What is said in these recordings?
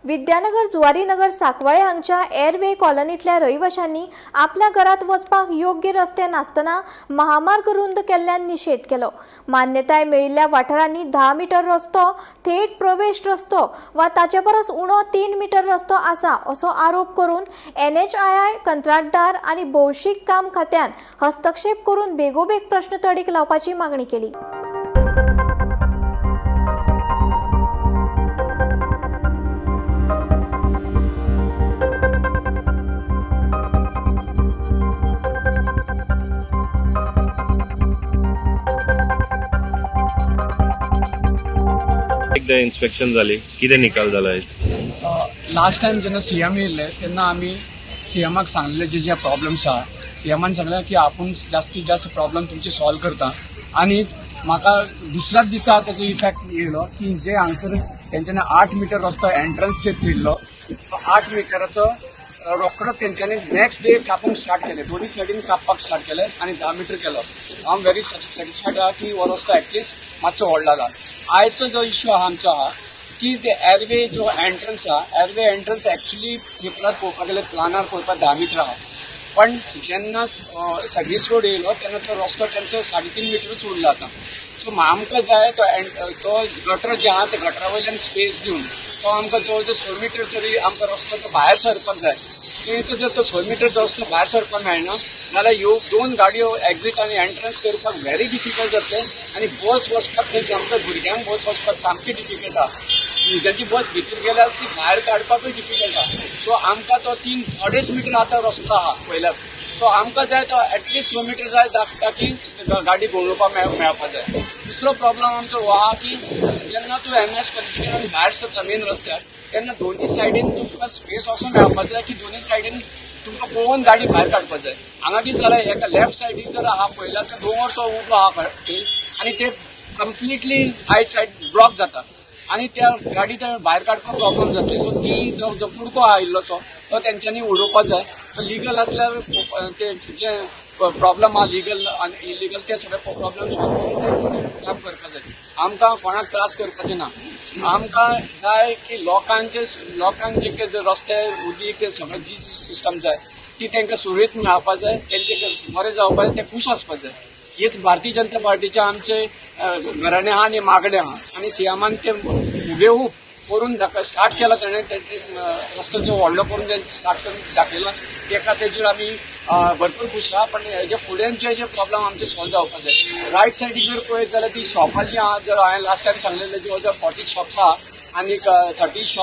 विद्यानगर जुवारीनगर साकवाळे हांगच्या एअरवे कॉलनीतल्या रहिवाशांनी आपल्या घरात वचपाक योग्य रस्ते नासतना महामार्ग रुंद केल्ल्यान निषेध केलो। मान्यताय मेळिल्ल्या वाठारांनी 10 मीटर रस्तो, थेट प्रवेश रस्तो वा ताचे परस उणो 3 मीटर रस्तो आसा असो आरोप करून NHAI कंत्राटदार आणि भौशीक काम खात्यान हस्तक्षेप करून बेगोबेग प्रश्न तडीक लावपाची मागणी केली। एकदा इन्स्पेक्शन झाली, किती निकाल झाला? लास्ट टाइम जेन्ना CM येयल्ले तेन्ना आमी CMाक सांगलेले जे प्रॉब्लम्स आहा, CMान सांगलें की आपूण जास्तीत जास्त प्रॉब्लम तुमचे सॉल्व करता। आणि म्हाका दुसऱ्याच दिसा तेजो इफेक्ट येयलो की जे हांगसर तेंच्यांनी 8 मीटर रस्तो एंट्रन्स गेट दिल्लो, 8 मिटराचो रोखडो तेंच्यांनी नेक्स्ट डे कापूंक स्टार्ट केले, दोन्ही सायडीन कापपाक स्टार्ट केले आणि 10 मीटर केलो। हांव व्हेरी सॅटिस्फायड आहा की हो रस्तो एटलीस्ट मातसो व्हडलो जाला। आयचो जो इश्यू आहा आमचो आहा की ते एअरवे जो एंट्रन्स आहा, एअरवे एंट्रन्स एक्चुअली पेपरार पळोवपाक गेल्यार प्लानार पळोवपाक 10 मीटर आहा, पण जेन्ना सर्वीस रोड येयलो तेन्ना तो रस्तो तेंचो 3.5 मीटरूच उरलो आतां। सो आमकां जाय तो गटर जे आहा ते गटरा वयल्यान स्पेस दिवन तो आमकां जवळ जवळ 6 मीटर तरी आमकां रस्तो तो भायर सरपाक जाय। जर तो 6 मीटर रस्तो भायर सरपाक मेळना जाल्यार ह्यो 2 गाडयो एक्झिट आनी एंट्रन्स करपाक व्हेरी डिफिकल्ट जातले आणि बस वचपाक थंय सामको भुरग्यांक बस वचपाक सामकी डिफिकल्ट आहा। भुरग्यांची बस भितर गेल्यार ती भायर काडपाकूय डिफिकल्ट आहा। सो आमकां तो 3-2.5 मीटर आतां रस्तो आहा पयल्यार, सो आमकां जाय तो एटलीस्ट 6 मीटर जाय ताकी गाडी घुंवडोवपाक मेळपाक जाय। दुसरो प्रॉब्लम आमचो हो आहा की जेन्ना तूं MS कॉलेजींतल्यान भायर सरता मेन रस्त्यार तेन्ना दोन्ही सायडीन तुमकां स्पेस असो मेळपाक जाय की दोन्ही सायडीन तुमकां पळोवन गाडी भायर काडपाक जाय। हांगा कितें जालें, एका लेफ्ट सायडीक जर आहा पळयल्यार तो दोंगरसो उबो आहा आनी ते कंप्लिटली आयट सायड ब्लॉक जाता आणि त्या गाडी त्या भायर काडपाक प्रॉब्लम जातले। सो ती जो कुडको आहा इल्लोसो तो तेंच्यांनी उडोवपाक जाय। लिगल आसल्यार ते जे प्रॉब्लम आहा लीगल आनी इलिगल ते सगळे प्रॉब्लम सॉल्व करून काम करपाक जाय। आमकां कोणाक त्रास करपाचे ना। आमकां जाय की लोकांचे जे रस्ते उदीक ते सगळे जी सिस्टम जाय ती तांकां सुरळीत मेळपाक जाय, तेंचे बरें जावपाक जाय, ते खूश आसपाक जाय। हेच भारतीय जनता पार्टीचे आमचे घराणे आहा आनी मागणे आहा आणि CMान ते हुबेहूब करून स्टार्ट केला, ताणें रस्तो जो व्हडलो करून स्टार्ट करून दाखयला, तेका तेजेर आमी भरपूर खूश आहा। पण हेजे फुडें जे प्रॉब्लम आमचे सॉल्व जावपाक जाय। रायट सायडीक जर पळयत जाल्यार ती शॉपां जी आहा, जर हांवें लास्ट टायम सांगलेले जवळ जवळ 40 शॉप्स आहा आनी 30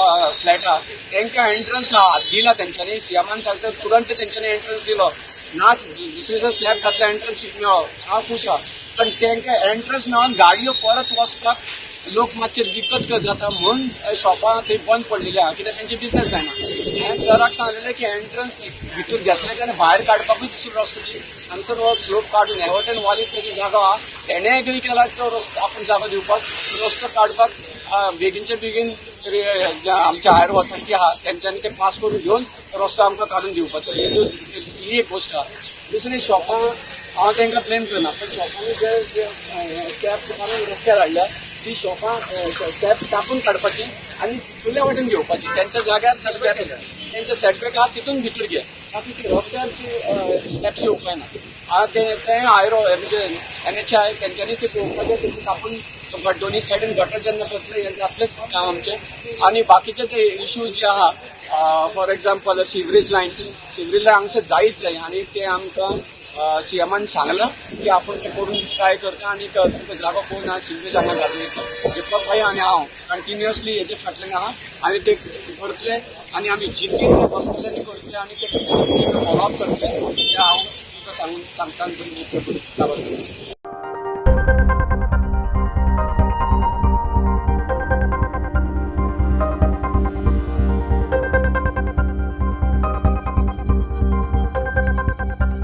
फ्लॅट आहा, तांकां एंट्रन्स आहा दिला तेंच्यांनी। CMान सांगता तुरंत तेंच्यांनी एंट्रन्स दिलो ना, दुसरे स्लॅब घातला एंट्रन्स मेळ्ळो, हांव खूश आहा। पण तांकां एंट्रन्स मेळोन गाडयो परत वचपाक लोक मातशे दिक्कत जाता म्हणून शॉपां थंय बंद पडलेली आहा, कित्याक तेंचे बिझनेस जायना। हांवें सराक सांगलेलें की एंट्रन्स भितर घेतले तेन्ना भायर काडपाकूच दुसरो रस्तो दी, हांगसर हो स्लोप काडून एवर्टन वालीस तेजी जागा आहा, तेणें एग्री केला तो रस्तो आपूण जागो दिवपाक, रस्तो काडपाक बेगीनचे बेगीन आमचे हायर ऑथॉरिटी आहा तेंच्यांनी ते पास करून घेवन रस्तो आमकां काडून दिवपाचो, ही एक गोश्ट आहा। दुसरी शॉपां हांव तांकां ब्लेम करना, पण शॉपांनी जे स्टेप मारून रस्त्यार हाडल्या ती शॉपां स्टेप कापून काडपाची आनी फुडल्या वाटेन घेवपाची, त्यांच्या जाग्यार स्टेप तेंचे सेटबॅक आहा तितून भितर घे, ताकी ती रस्त्यार ती स्टेप्स येवपाय ना। ते हायर म्हणजे NHAI तेंच्यांनी ते पळोवपाचें, तेंची कापून दोन्ही सायडीन गटर जेन्ना करतले हे जातलेच काम आमचे। आणि बाकीचे ते इश्यूज जे आहा, फॉर एक्झाम्पल सिवरेज लायन हांगसर जायच जाय आणि ते आमकां CMान सांगलं की आपण ते करून ट्राय करता आणि तुमकां जागो कोण आहा सिवरेज हांगा घालून येता। दीपक भाई आणि हांव कंटिन्युअसली हेजे फाटल्यान आहा आनी ते करतले आणि आमी जिद्दीन बसतले करतले आणि ते फॉलोअप करतले, हे हांव तुमकां सांगता